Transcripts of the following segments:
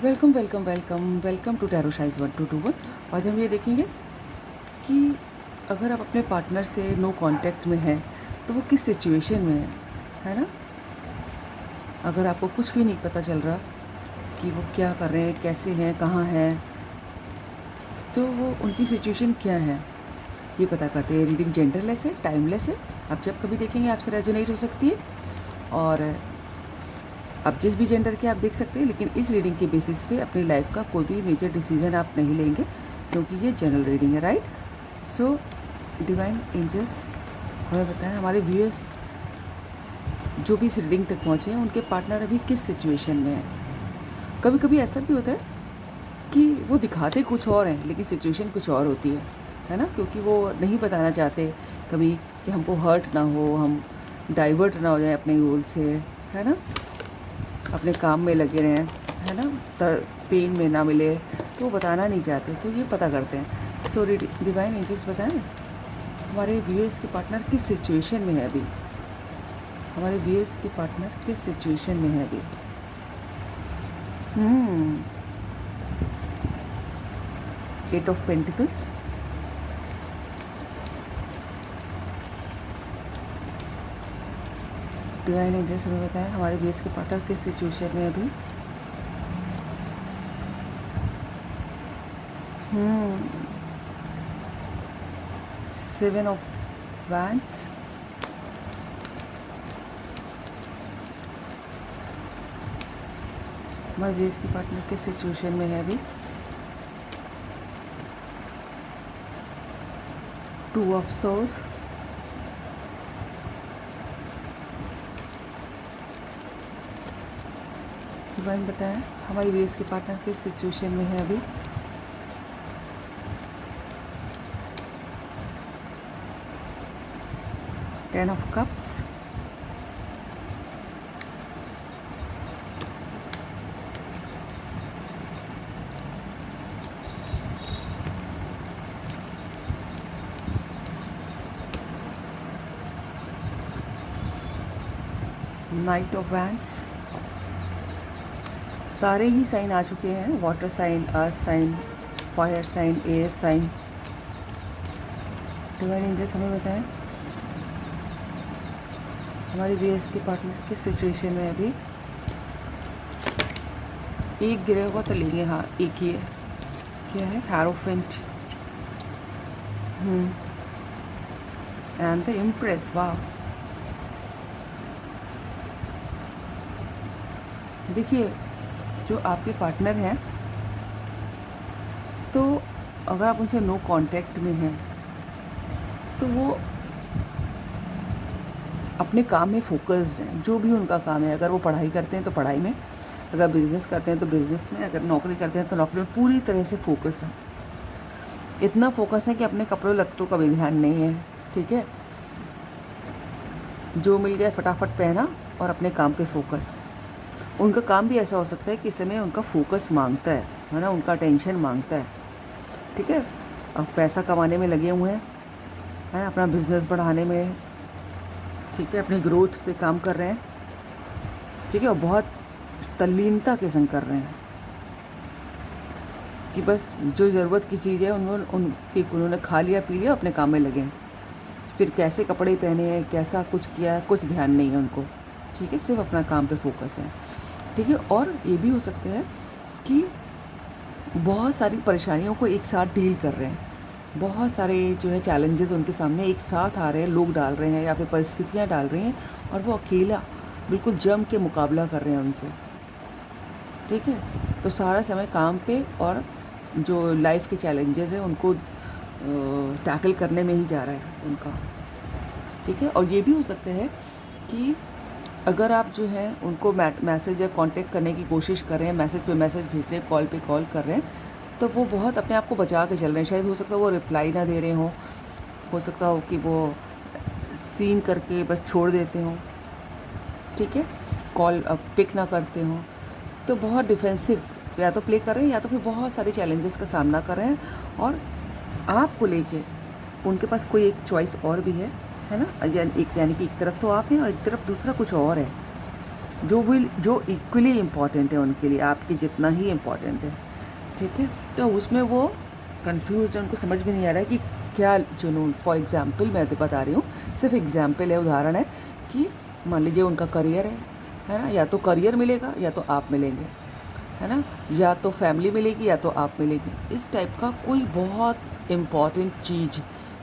Welcome welcome welcome welcome to tarot शाइज 1221। आज हम ये देखेंगे कि अगर आप अपने पार्टनर से नो कांटेक्ट में हैं तो वो किस सिचुएशन में है ना। अगर आपको कुछ भी नहीं पता चल रहा कि वो क्या कर रहे हैं, कैसे हैं, कहाँ हैं, तो वो उनकी सिचुएशन क्या है ये पता करते हैं। रीडिंग जेंडरलेस है, टाइमलेस है, आप जब कभी देखेंगे आपसे रेजोनेट हो सकती है। और आप जिस भी जेंडर के आप देख सकते हैं, लेकिन इस रीडिंग के बेसिस पे अपनी लाइफ का कोई भी मेजर डिसीजन आप नहीं लेंगे क्योंकि ये जनरल रीडिंग है, राइट। सो डिवाइन एंजल्स हमें बताएं हमारे व्यूअर्स जो भी इस रीडिंग तक पहुँचे हैं उनके पार्टनर अभी किस सिचुएशन में है। कभी कभी ऐसा भी होता है कि वो दिखाते कुछ और हैं लेकिन सिचुएशन कुछ और होती है ना, क्योंकि वो नहीं बताना चाहते कभी कि हमको हर्ट ना हो, हम डाइवर्ट ना हो जाए अपने गोल से, है ना, अपने काम में लगे रहें, है ना, पेन में ना मिले, तो वो बताना नहीं चाहते, तो ये पता करते हैं। सो डिवाइन एंजल्स बताएं हमारे व्यूअर्स के पार्टनर किस सिचुएशन में है अभी, हमारे व्यूअर्स के पार्टनर किस सिचुएशन में है अभी। Eight of pentacles, divine angels हमें बताएं हमारे व्यूअर्स के पार्टनर किस सिचुएशन में अभी। सेवन ऑफ वैंड्स, हमारे व्यूअर्स के पार्टनर किस सिचुएशन में है अभी। टू ऑफ सोर्ड, डिवाइन बताएं हमारी व्यूअर्स के पार्टनर किस सिचुएशन में है अभी। Ten of cups, knight of wands. सारे ही साइन आ चुके हैं, water sign, earth sign, fire sign, air sign. Divine angels हमें बताएं हमारे व्यूअर्स के पार्टनर किस सिचुएशन में अभी। एक गिरा हुआ तो लेंगे, हाँ एक ही है, क्या है, हैरोफेंट एंड द इम्प्रेस। वाह, देखिए जो आपके पार्टनर हैं, तो अगर आप उनसे नो कांटेक्ट में हैं तो वो अपने काम में फोकस्ड हैं, जो भी उनका काम है। अगर वो पढ़ाई करते हैं तो पढ़ाई में, अगर बिज़नेस करते हैं तो बिज़नेस में, अगर नौकरी करते हैं तो नौकरी में, पूरी तरह से फोकस है। इतना फोकस है कि अपने कपड़ों लत्तों का भी ध्यान नहीं है, ठीक है, जो मिल गया फटाफट पहना और अपने काम पे फोकस। उनका काम भी ऐसा हो सकता है कि इस समय उनका फोकस मांगता है ना, उनका अटेंशन मांगता है, ठीक है। अब पैसा कमाने में लगे हुए हैं, है अपना बिजनेस बढ़ाने में, ठीक है, अपनी ग्रोथ पे काम कर रहे हैं, ठीक है, और बहुत तल्लीनता के संग कर रहे हैं कि बस जो ज़रूरत की चीज़ है उन्होंने खा लिया, पी लिया, अपने काम में लगे हैं। फिर कैसे कपड़े पहने हैं, कैसा कुछ किया है, कुछ ध्यान नहीं है उनको, ठीक है, सिर्फ अपना काम पे फोकस है, ठीक है। और ये भी हो सकता है कि बहुत सारी परेशानियों को एक साथ डील कर रहे हैं, बहुत सारे जो है चैलेंजेस उनके सामने एक साथ आ रहे हैं, लोग डाल रहे हैं या फिर परिस्थितियाँ डाल रही हैं, और वो अकेला बिल्कुल जम के मुकाबला कर रहे हैं उनसे, ठीक है। तो सारा समय काम पे और जो लाइफ के चैलेंजेस हैं उनको टैकल करने में ही जा रहा है उनका, ठीक है। और ये भी हो सकता है कि अगर आप जो है उनको मैसेज या कांटेक्ट करने की कोशिश कर रहे हैं, मैसेज पे मैसेज भेज रहे हैं, कॉल पे कॉल कर रहे हैं, तो वो बहुत अपने आप को बचा के चल रहे हैं। शायद हो सकता है वो रिप्लाई ना दे रहे हों, हो सकता हो कि वो सीन करके बस छोड़ देते हों, ठीक है, कॉल पिक ना करते हों, तो बहुत डिफेंसिव या तो प्ले कर रहे हैं या तो फिर बहुत सारे चैलेंजेस का सामना कर रहे हैं। और आपको लेके उनके पास कोई एक चॉइस और भी है ना, यानी कि एक तरफ तो आप हैं और एक तरफ दूसरा कुछ और है, जो इक्वली इम्पॉर्टेंट है उनके लिए, आपके जितना ही इम्पॉर्टेंट है, ठीक है। तो उसमें वो कंफ्यूज है, उनको समझ में नहीं आ रहा है कि क्या चुनूँ। फॉर एग्ज़ाम्पल मैं तो बता रही हूँ, सिर्फ एग्ज़ाम्पल है, उदाहरण है कि मान लीजिए उनका करियर है ना, या तो करियर मिलेगा या तो आप मिलेंगे, है ना, या तो फैमिली मिलेगी या तो आप मिलेंगे। इस टाइप का कोई बहुत इम्पॉर्टेंट चीज़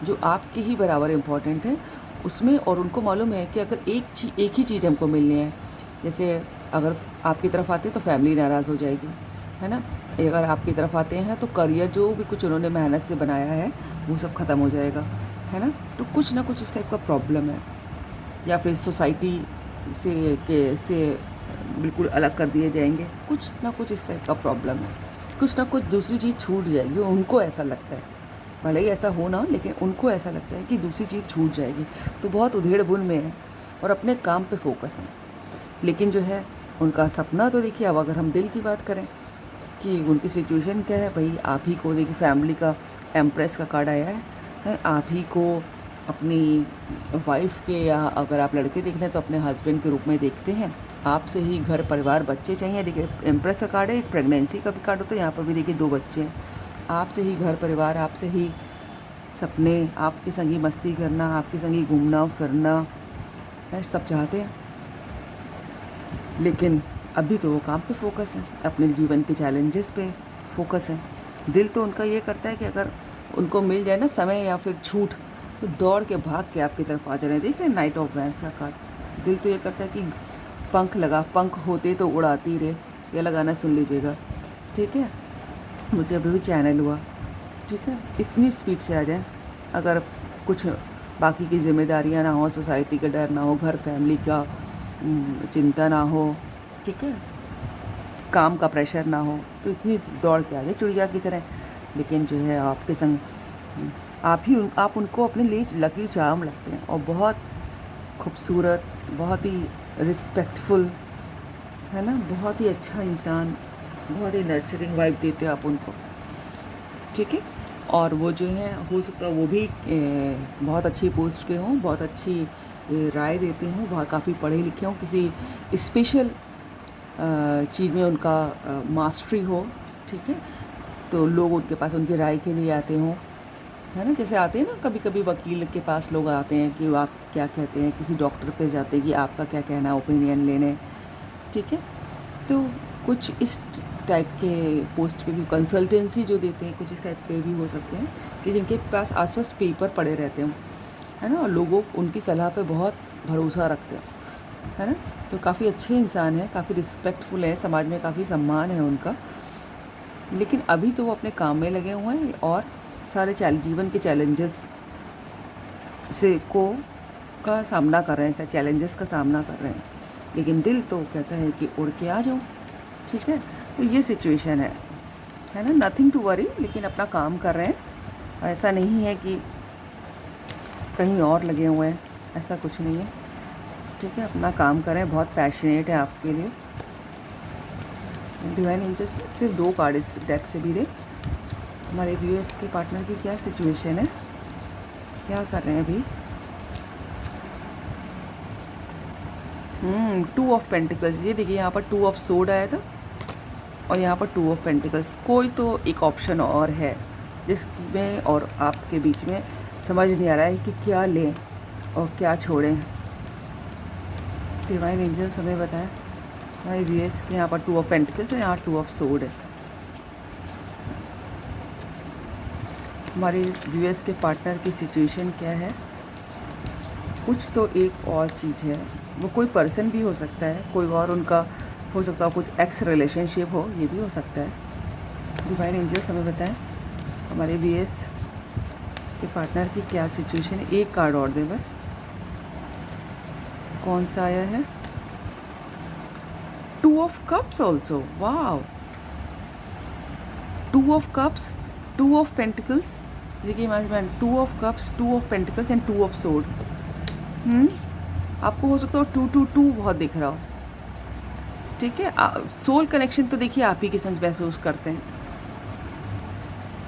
जो आपके ही बराबर इम्पॉर्टेंट है उसमें, और उनको मालूम है कि अगर एक ही चीज़ हमको मिलनी है, जैसे अगर आपकी तरफ आते हैं तो फैमिली नाराज़ हो जाएगी, है ना, अगर आपकी तरफ आते हैं तो करियर जो भी कुछ उन्होंने मेहनत से बनाया है वो सब ख़त्म हो जाएगा, है ना। तो कुछ ना कुछ इस टाइप का प्रॉब्लम है, या फिर सोसाइटी से बिल्कुल अलग कर दिए जाएंगे, कुछ ना कुछ इस टाइप का प्रॉब्लम है, कुछ ना कुछ दूसरी चीज़ छूट जाएगी, उनको ऐसा लगता है, भले ही ऐसा हो ना, लेकिन उनको ऐसा लगता है कि दूसरी चीज़ छूट जाएगी। तो बहुत उधेड़-बुन में है और अपने काम पे फोकस है। लेकिन जो है उनका सपना तो देखिए, अब अगर हम दिल की बात करें कि उनकी सिचुएशन क्या है, भाई आप ही को देखिए फैमिली का एम्प्रेस का कार्ड आया है, आप ही को अपनी वाइफ के, या अगर आप लड़के देख रहे हैं तो अपने हस्बैंड के रूप में देखते हैं, आपसे ही घर परिवार बच्चे चाहिए। देखिए एम्प्रेस का कार्ड है, एक प्रेगनेंसी का भी कार्ड होता है, यहाँ पर भी देखिए 2 बच्चे हैं, आपसे ही घर परिवार, आपसे ही सपने, आपके संगी मस्ती करना, आपके संगी घूमना फिरना, सब चाहते हैं। लेकिन अभी तो वो काम पे फोकस है, अपने जीवन के चैलेंजेस पे फोकस है। दिल तो उनका ये करता है कि अगर उनको मिल जाए ना समय या फिर छूट, तो दौड़ के भाग के आपकी तरफ आ जा रहे हैं। देख रहे हैं नाइट ऑफ वैंस का कार्ड। दिल तो ये करता है कि पंख होते तो उड़ाती रे, ये लगाना सुन लीजिएगा, ठीक है। मुझे अभी भी चैनल हुआ, ठीक है, इतनी स्पीड से आ जाए, अगर कुछ बाकी की जिम्मेदारियां ना हो, सोसाइटी का डर ना हो, घर फैमिली का चिंता ना हो, ठीक है, काम का प्रेशर ना हो, तो इतनी दौड़ के आ जाए चिड़िया की तरह। लेकिन जो है आपके संग आप उनको अपने लिए लकी चार्म लगते हैं, और बहुत खूबसूरत, बहुत ही रिस्पेक्टफुल, है ना, बहुत ही अच्छा इंसान, बहुत ही नर्चरिंग वाइब देते हैं आप उनको, ठीक है। और वो जो है हो सकता है वो भी बहुत अच्छी पोस्ट पे हों, बहुत अच्छी राय देते हों, बहुत काफ़ी पढ़े लिखे हों, किसी स्पेशल चीज़ में उनका मास्टरी हो, ठीक है, तो लोग उनके पास उनकी राय के लिए आते हों, है ना। जैसे आते हैं ना कभी कभी वकील के पास लोग आते हैं कि आप क्या कहते हैं, किसी डॉक्टर पे जाते हैं कि आपका क्या कहना है, ओपिनियन लेने, ठीक है। तो कुछ इस टाइप के पोस्ट पे भी कंसल्टेंसी जो देते हैं, कुछ इस टाइप के भी हो सकते हैं कि जिनके पास आसपास पेपर पड़े रहते हों, है ना, और लोगों उनकी सलाह पे बहुत भरोसा रखते हैं, है ना। तो काफ़ी अच्छे इंसान हैं, काफ़ी रिस्पेक्टफुल है, समाज में काफ़ी सम्मान है उनका। लेकिन अभी तो वो अपने काम में लगे हुए हैं और सारे जीवन के चैलेंजेस का सामना कर रहे हैं, चैलेंजेस का सामना कर रहे हैं। लेकिन दिल तो कहता है कि उड़ के आ जाओ, ठीक है। तो ये सिचुएशन है ना, नथिंग टू वरी। लेकिन अपना काम कर रहे हैं, ऐसा नहीं है कि कहीं और लगे हुए हैं, ऐसा कुछ नहीं है, ठीक है। अपना काम कर रहे हैं, बहुत पैशनेट है आपके लिए। डिवाइन एंजल्स सिर्फ 2 कार्ड इस डेक से भी दे। हमारे व्यूअर्स के पार्टनर की क्या सिचुएशन है, क्या कर रहे हैं अभी। 2 ऑफ पेंटिकल्स, ये देखिए यहाँ पर 2 ऑफ सोर्ड आया था और यहाँ पर 2 ऑफ पेंटिकल्स। कोई तो एक ऑप्शन और है जिसमें और आपके बीच में समझ नहीं आ रहा है कि क्या लें और क्या छोड़ें। डिवाइन एंजल्स हमें बताएं हमारे व्यूअर्स के यहाँ पर 2 ऑफ पेंटिकल्स है, यहाँ 2 ऑफ सोर्ड है। हमारे व्यूअर्स के पार्टनर की सिचुएशन क्या है, कुछ तो एक और चीज़ है, वो कोई पर्सन भी हो सकता है, कोई और उनका हो सकता है, कुछ एक्स रिलेशनशिप हो, ये भी हो सकता है। डिवाइन एंजल्स हमें बताएं हमारे व्यूअर्स के पार्टनर की क्या सिचुएशन है। एक कार्ड और दें बस, कौन सा आया है, 2 of cups also, wow, 2 of cups, 2 of pentacles. देखिए हमारे husband 2 of cups, 2 of pentacles and 2 of sword. आपको हो सकता है 222 बहुत दिख रहा हो, ठीक है। सोल कनेक्शन तो देखिए आप ही के संग महसूस करते हैं,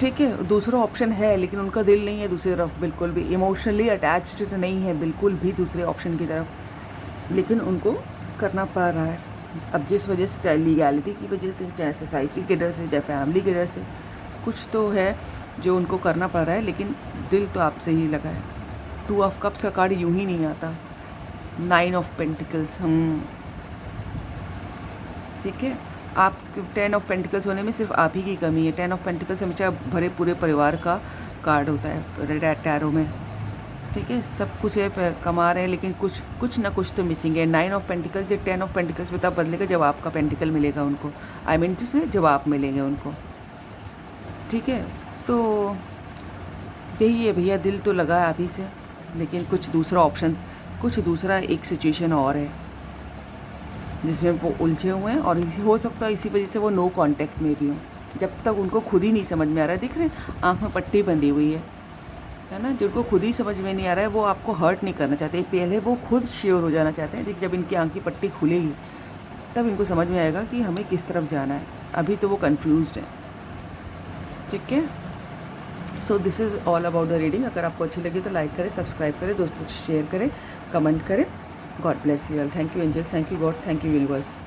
ठीक है। दूसरा ऑप्शन है लेकिन उनका दिल नहीं है दूसरी तरफ, बिल्कुल भी इमोशनली अटैच्ड नहीं है बिल्कुल भी दूसरे ऑप्शन की तरफ, लेकिन उनको करना पड़ रहा है। अब जिस वजह से, चाहे लीगैलिटी की वजह से, चाहे सोसाइटी के डर से, चाहे फैमिली के डर से, कुछ तो है जो उनको करना पड़ रहा है, लेकिन दिल तो आपसे ही लगा है। 2 ऑफ कप्स का कार्ड यूँ ही नहीं आता। 9 ऑफ पेंटिकल्स, ठीक है। आप 10 ऑफ पेंटिकल्स होने में सिर्फ आप ही की कमी है। 10 ऑफ पेंटिकल्स हमेशा भरे पूरे परिवार का कार्ड होता है टैरो में, ठीक है। सब कुछ है, कमा रहे हैं, लेकिन कुछ ना कुछ तो मिसिंग है। 9 ऑफ पेंटिकल्स या 10 ऑफ पेंटिकल्स में तब बदलेगा जब आपका पेंटिकल मिलेगा उनको, आई मीन टू से जब आप मिलेंगे उनको, ठीक है। तो यही है भैया, दिल तो लगा है आप ही से, लेकिन कुछ दूसरा एक सिचुएशन और है जिसमें वो उलझे हुए हैं, और हो सकता है इसी वजह से वो नो कांटेक्ट में भी हों। जब तक उनको खुद ही नहीं समझ में आ रहा है, दिख रहे हैं आँख में पट्टी बंधी हुई है ना, जिनको खुद ही समझ में नहीं आ रहा है, वो आपको हर्ट नहीं करना चाहते। पहले वो खुद श्योर हो जाना चाहते हैं। देखिए, जब इनकी आँख की पट्टी खुलेगी तब इनको समझ में आएगा कि हमें किस तरफ जाना है। अभी तो वो कन्फ्यूज़्ड है, ठीक है। So this is all about the reading. अगर आपको अच्छी लगी तो लाइक करें, सब्सक्राइब करें, दोस्तों से शेयर करें, कमेंट करें। God bless you all. Thank you angels, thank you God, thank you universe.